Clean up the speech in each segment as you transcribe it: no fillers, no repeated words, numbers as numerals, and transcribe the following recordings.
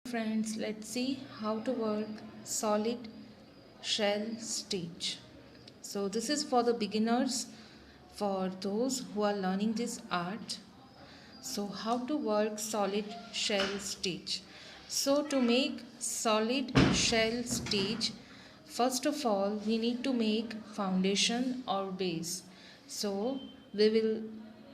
Friends, let's see how to work solid shell stitch. So this is for the beginners, for those who are learning this art. So how to work solid shell stitch. So to make solid shell stitch, first of all we need to make foundation or base. So we will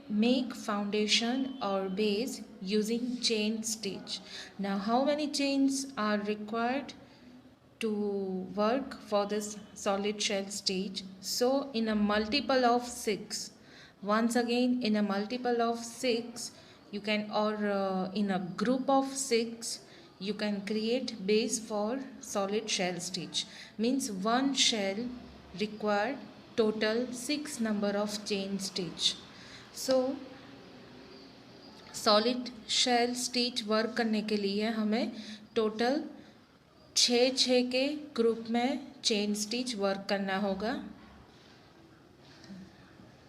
make foundation or base using chain stitch. Now how many chains are required to work for this solid shell stitch? So in a multiple of 6, once again in a multiple of 6 you can, or in a group of 6 you can create base for solid shell stitch. Means one shell require total 6 number of chain stitch. So solid shell stitch work करने के लिए हमें total 6 के group में chain stitch work करना होगा.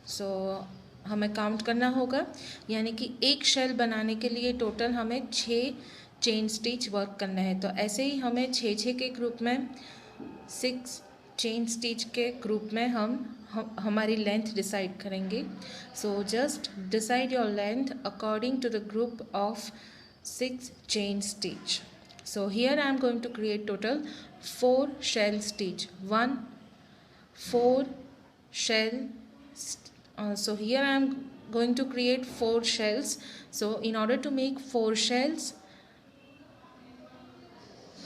सो हमें count करना होगा, यानी कि एक शेल बनाने के लिए टोटल हमें 6 चेन स्टिच वर्क करना है. तो ऐसे ही हमें 6 के ग्रुप में 6 चेन स्टिच के ग्रुप में हम हमारी लेंथ डिसाइड करेंगे. So just decide your length according to the group of 6 chain stitch. So here I am going to create total 4 shell stitch. 1 4 shell. So here I am going to create 4 shells. So in order to make 4 shells,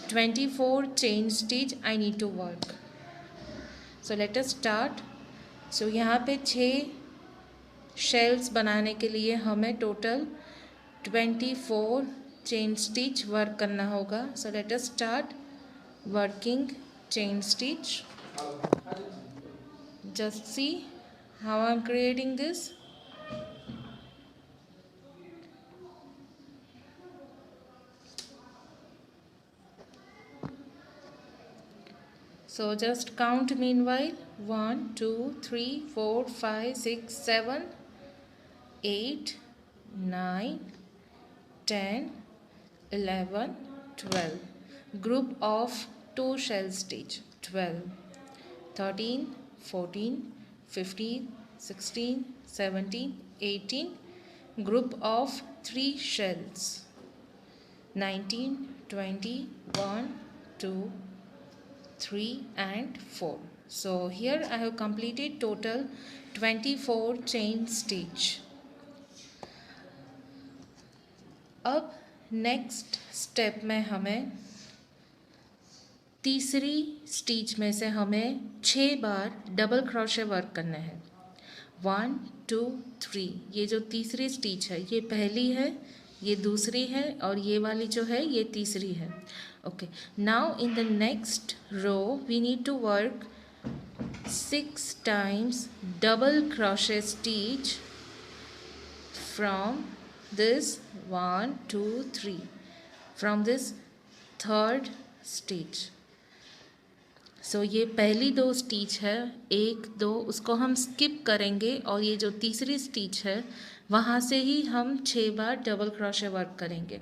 24 chain stitch I need to work. So let us start. So यहाँ पे 6 shells बनाने के लिए हमें total 24 chain stitch work करना होगा. So let us start working chain stitch. Just see how I am creating this. So just count meanwhile. 1 2 3 4 5 6 7 8 9 10 11 12. Group of 2 shell stitch. 12 13 14 15 16 17 18. Group of 3 shells. 19 20 1 2 3 and 4. So here I have completed total 24 chain stitch. अब next step में हमें तीसरी stitch में से हमें 6 बार double crochet work करना है. 1 2 3. ये जो तीसरी स्टिच है ये पहली है, ये दूसरी है और ये वाली जो है ये तीसरी है. Okay, now in the next row we need to work 6 times double crochet stitch from this 1 2 3, from this third stitch. So ये पहली 2 स्टिच है, 1 2 उसको हम स्किप करेंगे और ये जो तीसरी स्टिच है वहाँ से ही हम 6 बार डबल क्रोशे वर्क करेंगे.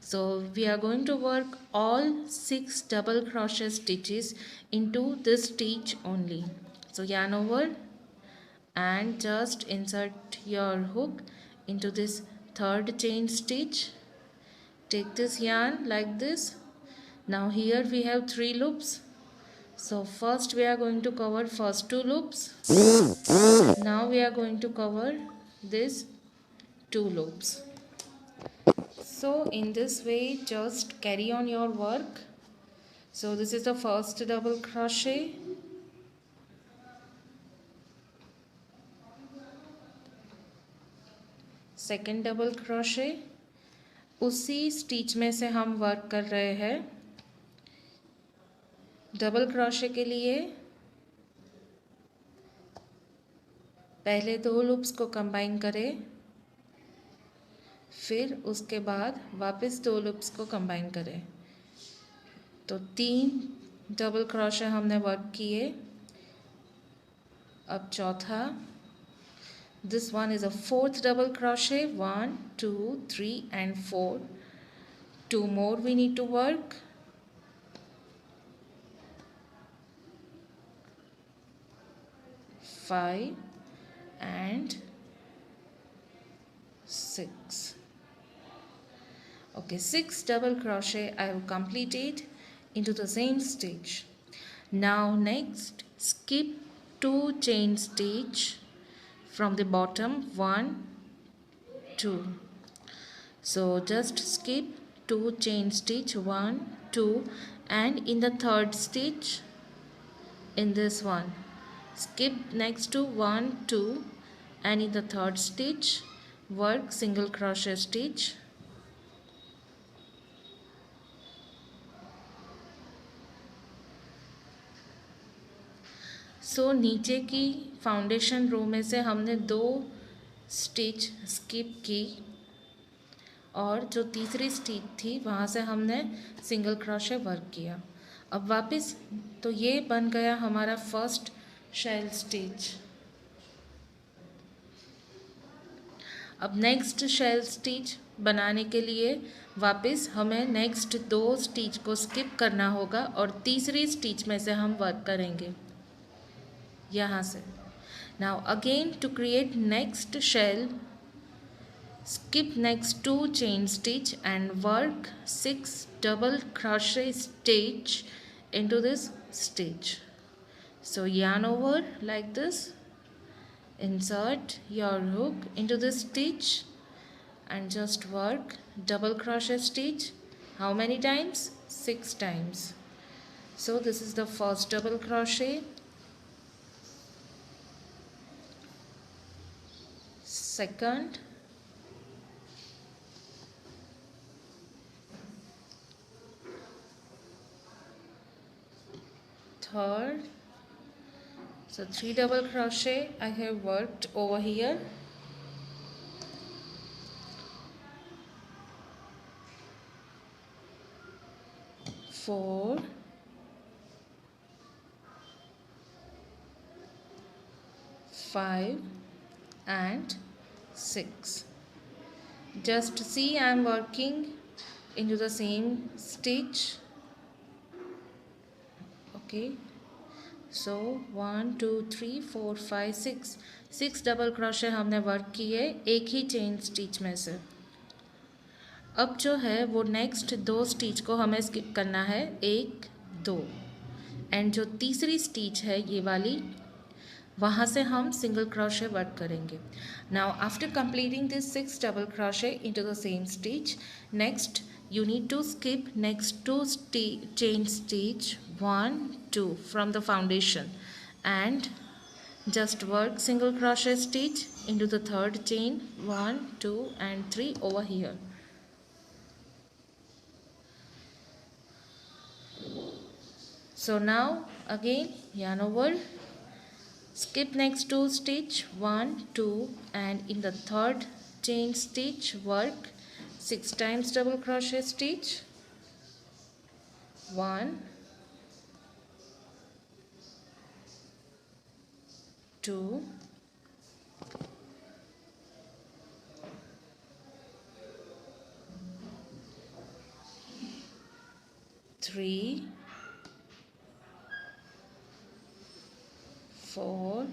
So we are going to work all 6 double crochet stitches into this stitch only. So yarn over and just insert your hook into this third chain stitch. Take this yarn like this. Now here we have 3 loops. So first we are going to cover first 2 loops. Now we are going to cover this 2 loops. So in this way just carry on your work. So this is the first double crochet. Second double crochet. उसी stitch में से हम work कर रहे हैं. Double crochet के लिए पहले 2 लूप्स को कंबाइन करें, फिर उसके बाद वापस 2 लूप्स को कंबाइन करें. तो 3 डबल क्रोशे हमने वर्क किए. अब चौथा, this one is a 4th double crochet. 1 2 3 and 4. 2 more we need to work. 5 and 6. Okay, 6 double crochet I have completed into the same stitch. Now next skip 2 chain stitch from the bottom, 1, 2. So just skip 2 chain stitch, 1, 2, and in the third stitch, in this one, skip next to 1, 2, and in the third stitch work single crochet stitch. सो नीचे की foundation रो में से हमने 2 stitch skip की और जो तीसरी stitch थी वहाँ से हमने सिंगल क्रोशे वर्क किया. अब वापस तो ये बन गया हमारा फर्स्ट शेल स्टिच. अब नेक्स्ट शेल स्टिच बनाने के लिए वापस हमें नेक्स्ट 2 स्टिच को स्किप करना होगा और तीसरी स्टिच में से हम वर्क करेंगे यहाँ से. Now again to create next shell, skip next 2 chain stitch and work 6 double crochet stitch into this stitch. So yarn over like this, insert your hook into this stitch and just work double crochet stitch. How many times? 6 times. So this is the first double crochet, second, third. So 3 double crochet I have worked over here, four, five and 6. Just see I am working into the same stitch. Okay, so 1 2 3 4 5 6 6 double crochet हमने work किए एक ही chain stitch में से. अब जो है वो next 2 stitch को हमें स्किप करना है, 1 2, एंड जो तीसरी स्टिच है ये वाली, वहाँ से हम सिंगल क्रोशे वर्क करेंगे. Now after completing this 6 double crochet into the same stitch, next you need to skip next 2 chain stitch 1 2 from the foundation and just work single crochet stitch into the third chain, 1 2 and 3 over here. So now again yarn over, skip next 2 stitch 1 2 and in the third chain stitch work 6 times double crochet stitch, 1 2 3 4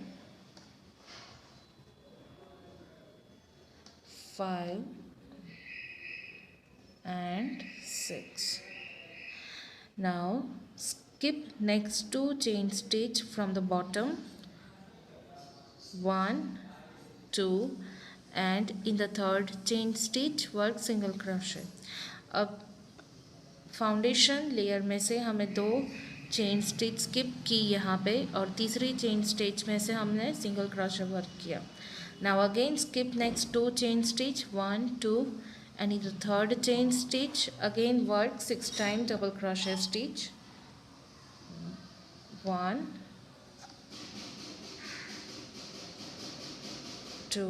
5 and 6. Now skip next 2 chain stitch from the bottom, 1 2 and in the third chain stitch work single crochet. अब foundation layer में से हमें 2 chain stitch skip की यहाँ पे और तीसरी chain stitch में से हमने सिंगल क्रोशे वर्क किया. Now again skip next 2 chain stitch 1 2 and in the third chain stitch again work 6 times double crochet stitch, 1 2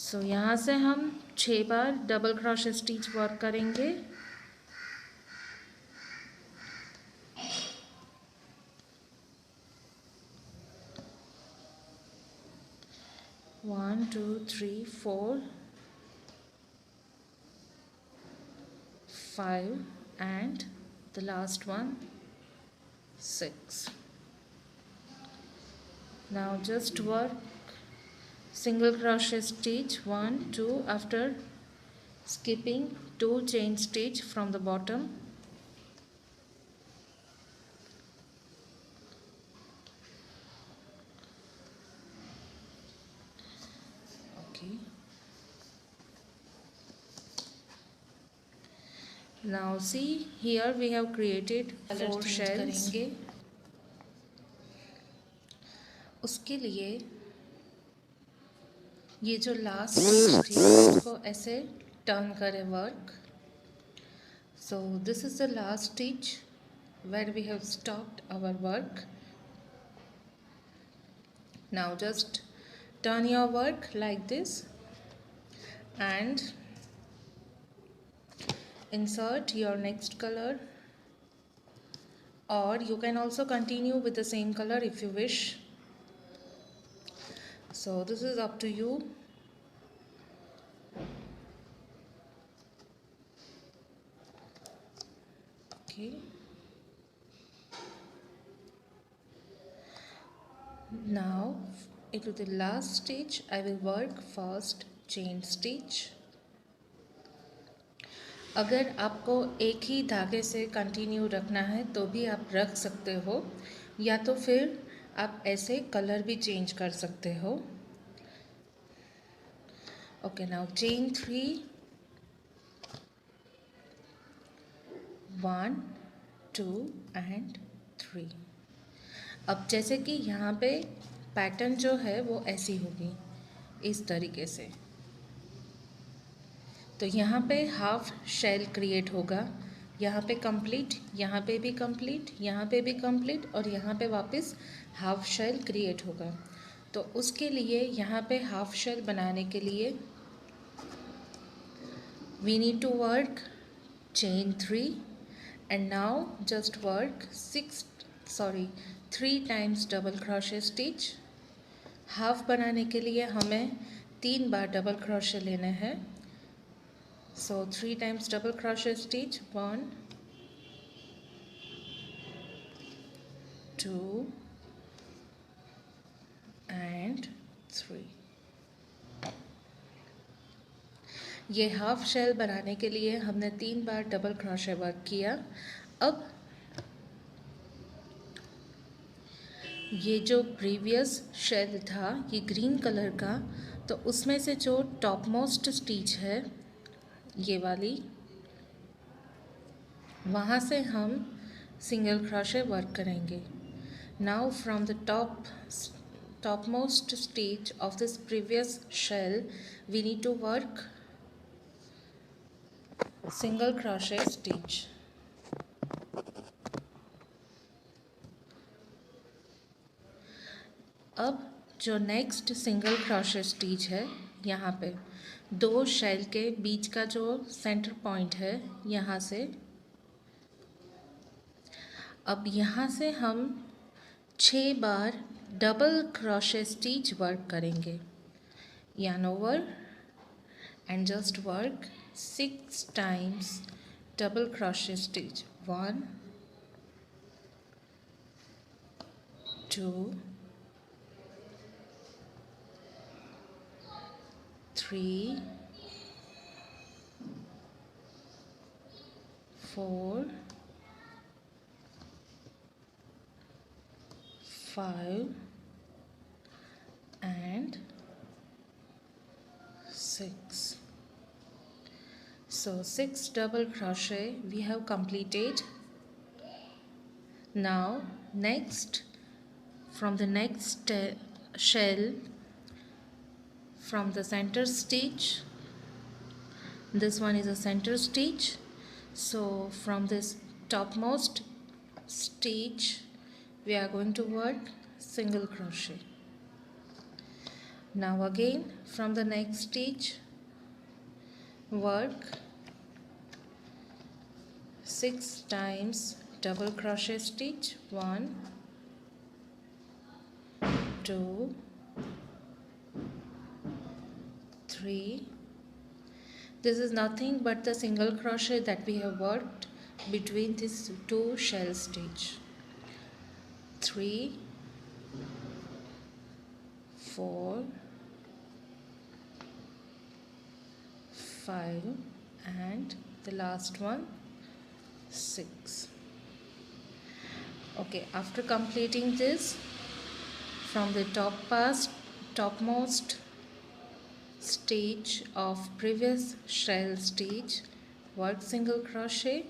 सो यहाँ से हम 6 बार डबल क्रोशे स्टिच वर्क करेंगे. 1 2 3 4 5 and the last one 6. Now just work single crochet stitch 1 2 after skipping 2 chain stitch from the bottom. Okay. Now see, here we have created 4 shells. करेंगे उसके लिए ये जो last stitch थी उसको ऐसे turn करें work. So this is the last stitch where we have stopped our work. Now just turn your work like this and insert your next color, or you can also continue with the same color if you wish. So this is up to you. Okay. Now into the last stitch I will work first chain stitch. अगर आपको एक ही धागे से continue रखना है तो भी आप रख सकते हो, या तो फिर आप ऐसे कलर भी चेंज कर सकते हो. Okay, now chain 3 1 2 and 3. अब जैसे कि यहाँ पे पैटर्न जो है वो ऐसी होगी इस तरीके से. तो यहाँ पे हाफ शेल क्रिएट होगा, यहाँ पे कंप्लीट, यहाँ पे भी कंप्लीट, यहाँ पे भी कंप्लीट, और यहाँ पे वापस हाफ शेल क्रिएट होगा. तो उसके लिए यहाँ पे हाफ शेल बनाने के लिए we need to work chain 3 and now just work 3 times double crochet stitch. Half बनाने के लिए हमें 3 बार डबल क्रोशे लेने हैं. So 3 times double crochet stitch 1 2 and 3. ये हाफ शेल बनाने के लिए हमने 3 बार डबल क्रोशे वर्क किया. अब ये जो प्रीवियस शेल था ये ग्रीन कलर का, तो उसमें से जो टॉप मोस्ट स्टिच है ये वाली, वहाँ से हम सिंगल क्रोशे वर्क करेंगे. Now from the topmost stitch of this previous shell we need to work single crochet stitch. अब जो नेक्स्ट सिंगल क्रोशे स्टिच है, यहाँ पे 2 शेल के बीच का जो सेंटर पॉइंट है यहाँ से, अब यहाँ से हम 6 बार डबल क्रोशे स्टिच वर्क करेंगे. yarn over and just work 6 times double crochet stitch. 1 2 3 4 5 and 6. So 6 double crochet we have completed. Now next, from the next shell, from the center stitch, this one is a center stitch, so from this topmost stitch we are going to work single crochet. Now again from the next stitch work 6 times double crochet stitch. 1 2 3. This is nothing but the single crochet that we have worked between these two shell stitch. 3, 4, 5, and the last one 6. Okay, after completing this, from the topmost stitch of previous shell stitch, work single crochet,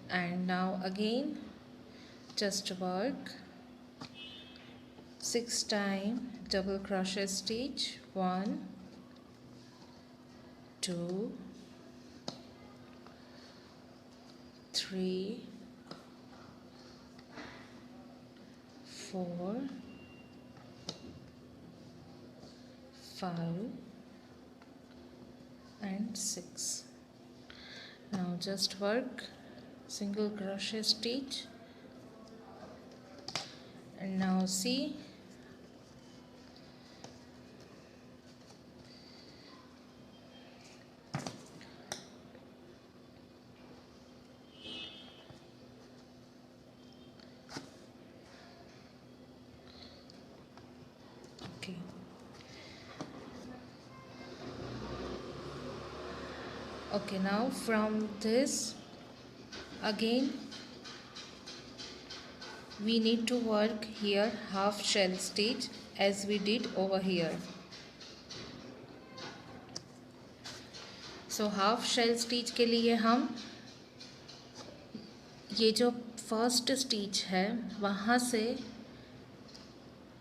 and now again just work 6 times double crochet stitch. 1, 2, 3, 4, 5, and 6. Now just work single crochet stitch, and now see okay. Okay, now from this again we need to work here half shell stitch as we did over here. So half shell stitch के लिए हम ये जो first stitch है वहाँ से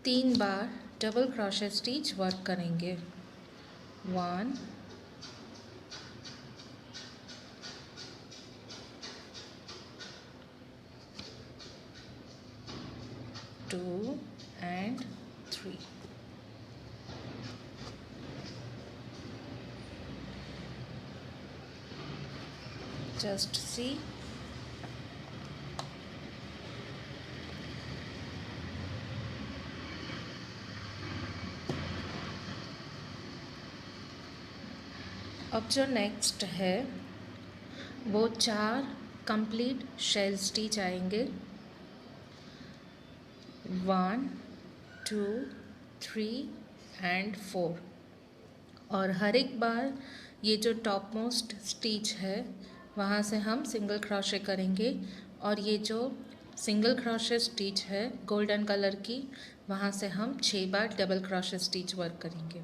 3 बार double crochet stitch work करेंगे. 1, 2 and 3. Just see. अब जो नेक्स्ट है वो 4 कंप्लीट शेल स्टिच आएंगे. 1, 2, 3 and 4. और हर एक बार ये जो टॉप मोस्ट स्टिच है वहाँ से हम सिंगल क्रोशे करेंगे, और ये जो सिंगल क्रोशे स्टिच है गोल्डन कलर की वहाँ से हम 6 बार डबल क्रोशे स्टिच वर्क करेंगे.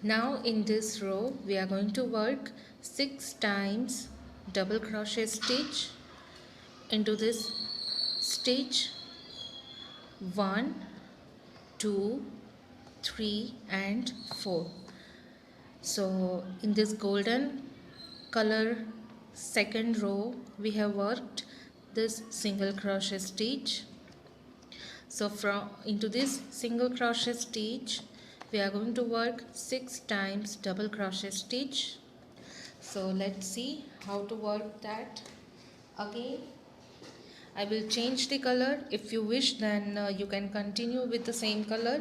Now in this row we are going to work 6 times double crochet stitch into this stitch. 1, 2, 3 and 4. So in this golden color second row we have worked this single crochet stitch. So from into this single crochet stitch we are going to work 6 times double crochet stitch. So let's see how to work that. Again I will change the color. If you wish then you can continue with the same color,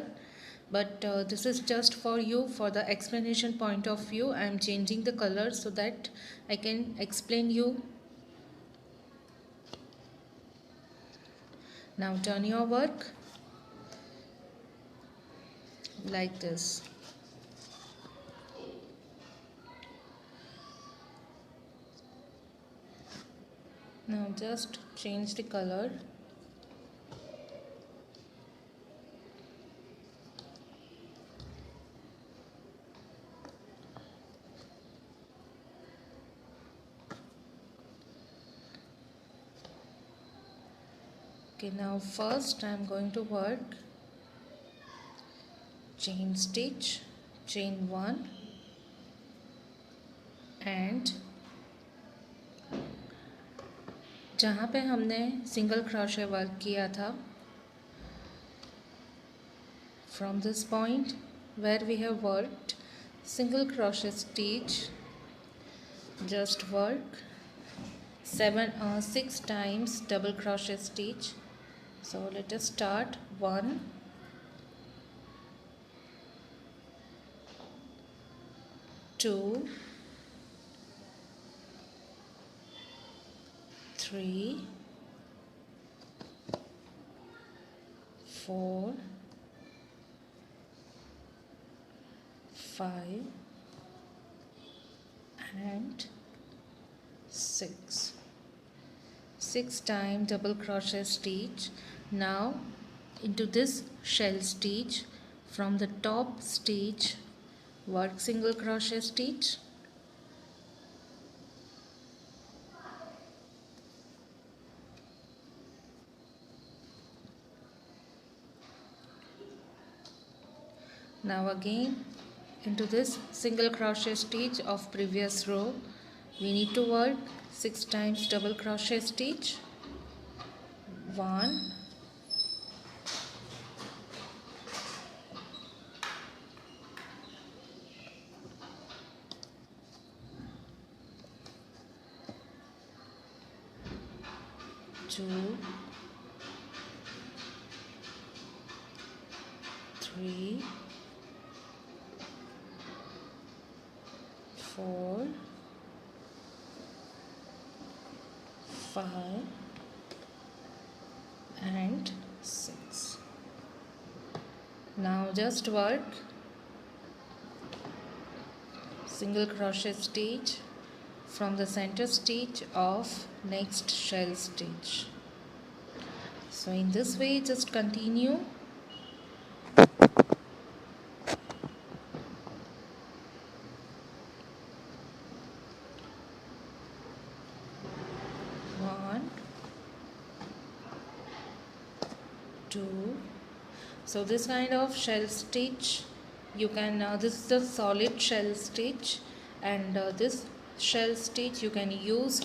but this is just for you, for the explanation point of view. I am changing the color so that I can explain you. Now turn your work like this. Now just change the color. Okay, now first I am going to work chain stitch, chain 1 and जहाँ पे हमने single crochet work किया था, from this point where we have worked single crochet stitch, just work 6 times double crochet stitch. So let us start. 1, 2, 3, 4, 5 and 6. 6 times double crochet stitch. Now into this shell stitch, from the top stitch work single crochet stitch. Now again into this single crochet stitch of previous row we need to work 6 times double crochet stitch. 1, 2, 3, 4, 5 and 6. Now just work single crochet stitch from the center stitch of next shell stitch. So in this way just continue. One, 2. So this kind of shell stitch you can this is the solid shell stitch, and this shell stitch you can use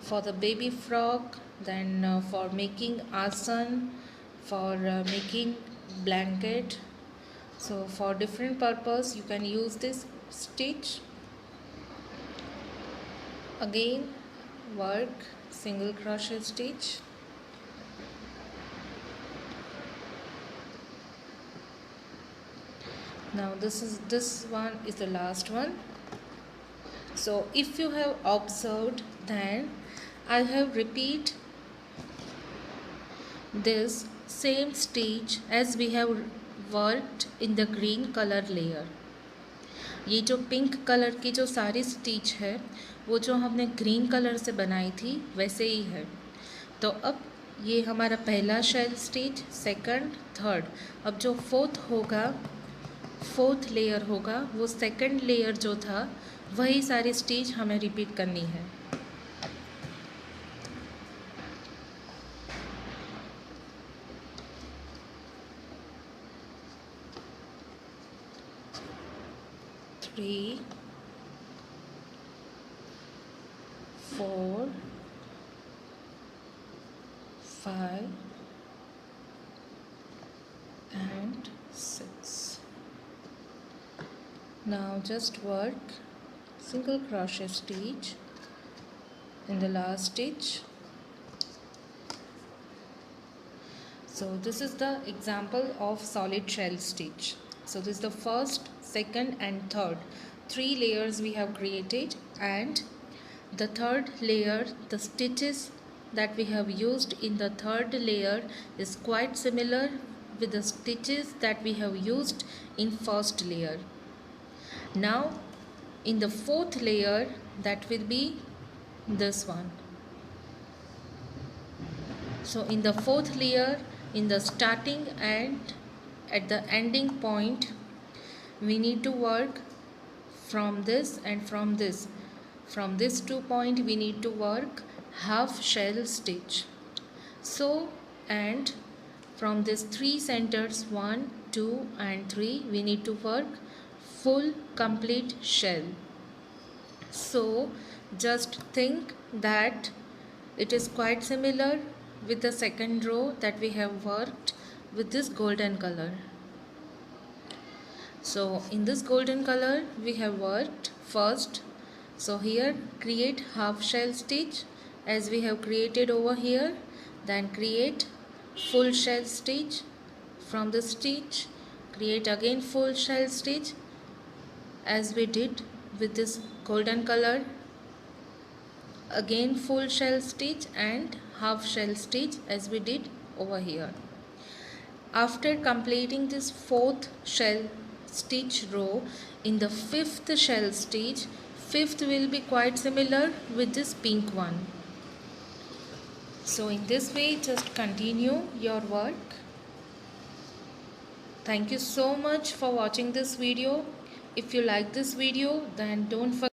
for the baby frock, then for making asan, for making blanket. So for different purpose you can use this stitch. Again work single crochet stitch. Now this one is the last one. So if you have observed, then I have repeat this same stitch as we have worked in the green color layer. ये जो pink colour की जो सारी stitch है वो जो हमने green colour से बनाई थी वैसे ही है. तो अब ये हमारा पहला शेल स्टिच, सेकंड, थर्ड. अब जो फोर्थ लेयर होगा वो सेकंड लेयर जो था वही सारी स्टिच हमें रिपीट करनी है. Three, 4, 5 and 6. Now just work single crochet stitch in the last stitch. So this is the example of solid shell stitch. So this is the first, second and third. 3 layers we have created, and the third layer, the stitches that we have used in the third layer is quite similar with the stitches that we have used in first layer. Now in the fourth layer, that will be this one. So in the fourth layer, in the starting and at the ending point, we need to work from this and from this. From this 2 point we need to work half shell stitch. So, and from this 3 centers 1, 2 and 3 we need to work full complete shell. So just think that it is quite similar with the second row that we have worked with this golden color. So in this golden color we have worked first. So here create half shell stitch as we have created over here, then create full shell stitch. From the stitch create again full shell stitch, as we did with this golden color. Again full shell stitch and half shell stitch as we did over here. After completing this fourth shell stitch row, in the fifth shell stitch, fifth will be quite similar with this pink one. So in this way just continue your work. Thank you so much for watching this video. If you like this video, then don't forget